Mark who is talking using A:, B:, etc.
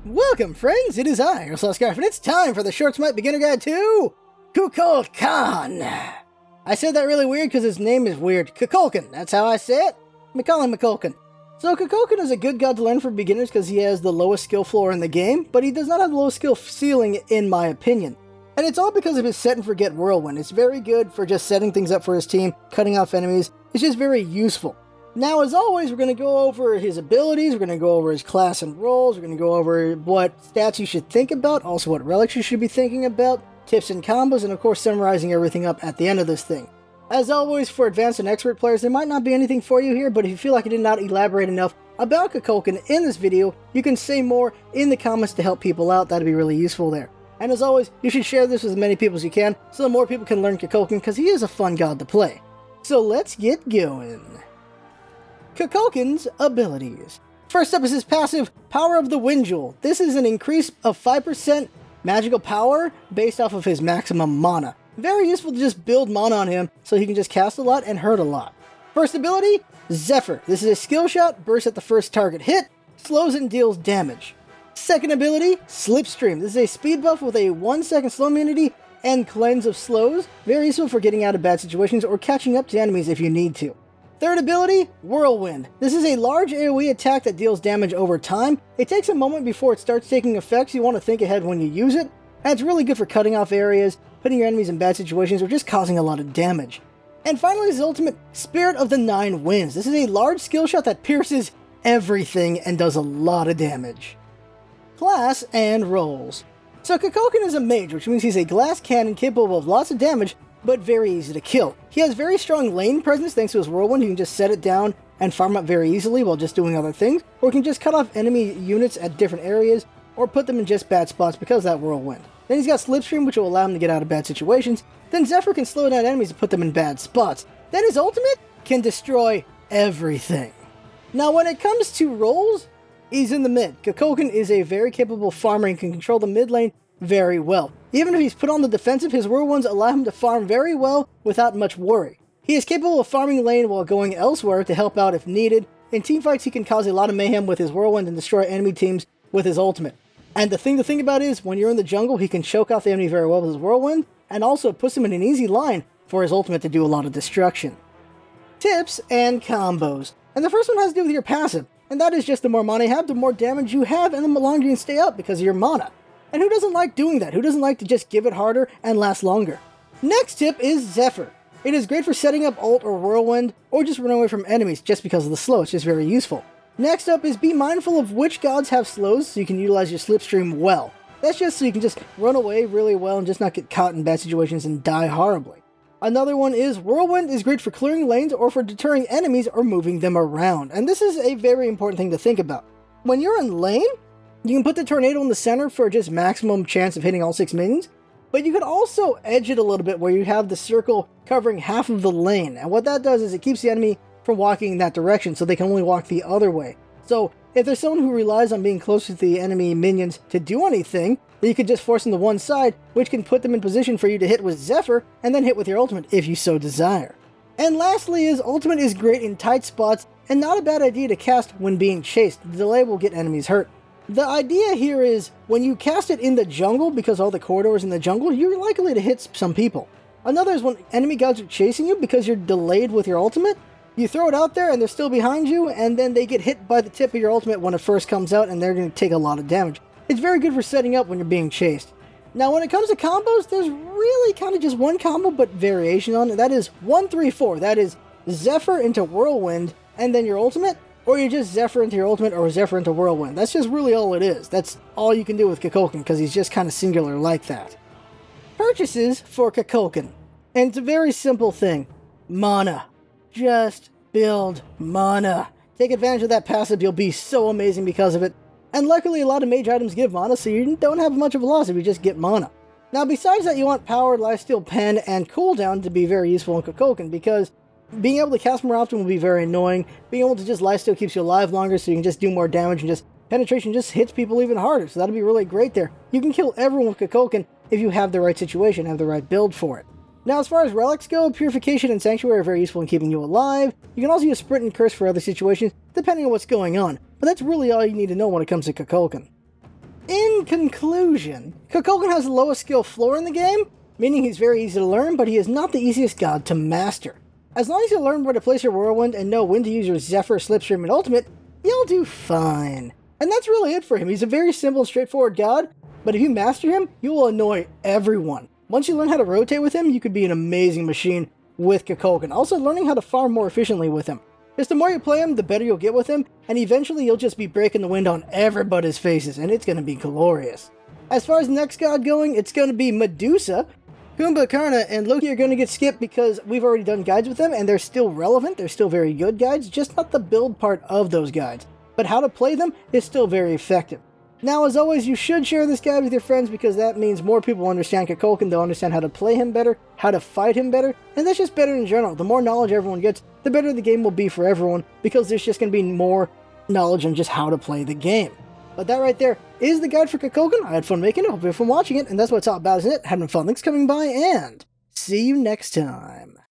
A: Welcome, friends! It is I, LostScarf, and it's time for the Short Smite Beginner Guide to Kukulkan! I said that really weird because his name is weird. Kukulkan, that's how I say it. We call him Kukulkan. So Kukulkan is a good god to learn for beginners because he has the lowest skill floor in the game, but he does not have the lowest skill ceiling in my opinion. And it's all because of his set and forget whirlwind. It's very good for just setting things up for his team, cutting off enemies. It's just very useful. Now, as always, we're going to go over his abilities, we're going to go over his class and roles, we're going to go over what stats you should think about, also what relics you should be thinking about, tips and combos, and of course summarizing everything up at the end of this thing. As always, for advanced and expert players, there might not be anything for you here, but if you feel like I did not elaborate enough about Kukulkan in this video, you can say more in the comments to help people out. That'd be really useful there. And as always, you should share this with as many people as you can, so that more people can learn Kukulkan, because he is a fun god to play. So let's get going. Kukulkan's abilities. First up is his passive, Power of the Wind Jewel. This is an increase of 5% magical power based off of his maximum mana. Very useful to just build mana on him so he can just cast a lot and hurt a lot. First ability, Zephyr. This is a skill shot, bursts at the first target hit, slows and deals damage. Second ability, Slipstream. This is a speed buff with a 1 second slow immunity and cleanse of slows. Very useful for getting out of bad situations or catching up to enemies if you need to. Third ability, Whirlwind. This is a large AoE attack that deals damage over time. It takes a moment before it starts taking effect, so you want to think ahead when you use it. And it's really good for cutting off areas, putting your enemies in bad situations, or just causing a lot of damage. And finally, his ultimate, Spirit of the Nine Winds. This is a large skill shot that pierces everything and does a lot of damage. Class and roles. So Kukulkan is a mage, which means he's a glass cannon capable of lots of damage, but very easy to kill. He has very strong lane presence thanks to his whirlwind. You can just set it down and farm up very easily while just doing other things, or you can just cut off enemy units at different areas, or put them in just bad spots because of that whirlwind. Then he's got Slipstream, which will allow him to get out of bad situations. Then Zephyr can slow down enemies and put them in bad spots. Then his ultimate can destroy everything. Now when it comes to roles, he's in the mid. Kukulkan is a very capable farmer and can control the mid lane very well. Even if he's put on the defensive, his whirlwinds allow him to farm very well without much worry. He is capable of farming lane while going elsewhere to help out if needed. In teamfights, he can cause a lot of mayhem with his whirlwind and destroy enemy teams with his ultimate. And the thing to think about is, when you're in the jungle, he can choke out the enemy very well with his whirlwind, and also puts him in an easy line for his ultimate to do a lot of destruction. Tips and combos. And the first one has to do with your passive, and that is just the more mana you have, the more damage you have, and the longer you can stay up because of your mana. And who doesn't like doing that? Who doesn't like to just give it harder and last longer? Next tip is Zephyr. It is great for setting up ult or whirlwind, or just run away from enemies just because of the slow. It's just very useful. Next up is be mindful of which gods have slows so you can utilize your Slipstream well. That's just so you can just run away really well and just not get caught in bad situations and die horribly. Another one is Whirlwind is great for clearing lanes or for deterring enemies or moving them around. And this is a very important thing to think about. When you're in lane, you can put the tornado in the center for just maximum chance of hitting all 6 minions, but you can also edge it a little bit where you have the circle covering half of the lane. And what that does is it keeps the enemy from walking in that direction, so they can only walk the other way. So if there's someone who relies on being close to the enemy minions to do anything, then you can just force them to one side, which can put them in position for you to hit with Zephyr, and then hit with your ultimate if you so desire. And lastly, his ultimate is great in tight spots, and not a bad idea to cast when being chased. The delay will get enemies hurt. The idea here is, when you cast it in the jungle, because all the corridors in the jungle, you're likely to hit some people. Another is when enemy gods are chasing you because you're delayed with your ultimate. You throw it out there and they're still behind you, and then they get hit by the tip of your ultimate when it first comes out, and they're going to take a lot of damage. It's very good for setting up when you're being chased. Now when it comes to combos, there's really kind of just one combo but variation on it. That is 1-3-4. That is Zephyr into Whirlwind and then your ultimate, or you just Zephyr into your ultimate or Zephyr into Whirlwind. That's just really all it is. That's all you can do with Kukulkan because he's just kind of singular like that. Purchases for Kukulkan. And it's a very simple thing. Mana. Just build mana. Take advantage of that passive. You'll be so amazing because of it. And luckily a lot of mage items give mana, so you don't have much of a loss if you just get mana. Now besides that, you want Powered Lifesteal Pen and Cooldown to be very useful in Kukulkan, because being able to cast more often will be very annoying. Being able to just lifesteal keeps you alive longer, so you can just do more damage, and just penetration just hits people even harder, so that'll be really great there. You can kill everyone with Kukulkan if you have the right situation, have the right build for it. Now, as far as relics go, Purification and Sanctuary are very useful in keeping you alive. You can also use Sprint and Curse for other situations, depending on what's going on, but that's really all you need to know when it comes to Kukulkan. In conclusion, Kukulkan has the lowest skill floor in the game, meaning he's very easy to learn, but he is not the easiest god to master. As long as you learn where to place your Whirlwind and know when to use your Zephyr, Slipstream, and Ultimate, you'll do fine. And that's really it for him. He's a very simple and straightforward god, but if you master him, you will annoy everyone. Once you learn how to rotate with him, you could be an amazing machine with Kukulkan. Also, learning how to farm more efficiently with him. Because the more you play him, the better you'll get with him, and eventually you'll just be breaking the wind on everybody's faces, and it's going to be glorious. As far as the next god going, it's going to be Medusa. Kukulkan and Loki are going to get skipped because we've already done guides with them, and they're still relevant, they're still very good guides, just not the build part of those guides. But how to play them is still very effective. Now, as always, you should share this guide with your friends because that means more people understand Kukulkan, they'll understand how to play him better, how to fight him better, and that's just better in general. The more knowledge everyone gets, the better the game will be for everyone because there's just going to be more knowledge on just how to play the game. But that right there is the guide for Kukulkan. I had fun making it, hope you had fun watching it, and that's what it's all about, isn't it? Having fun. Thanks for coming by, and see you next time.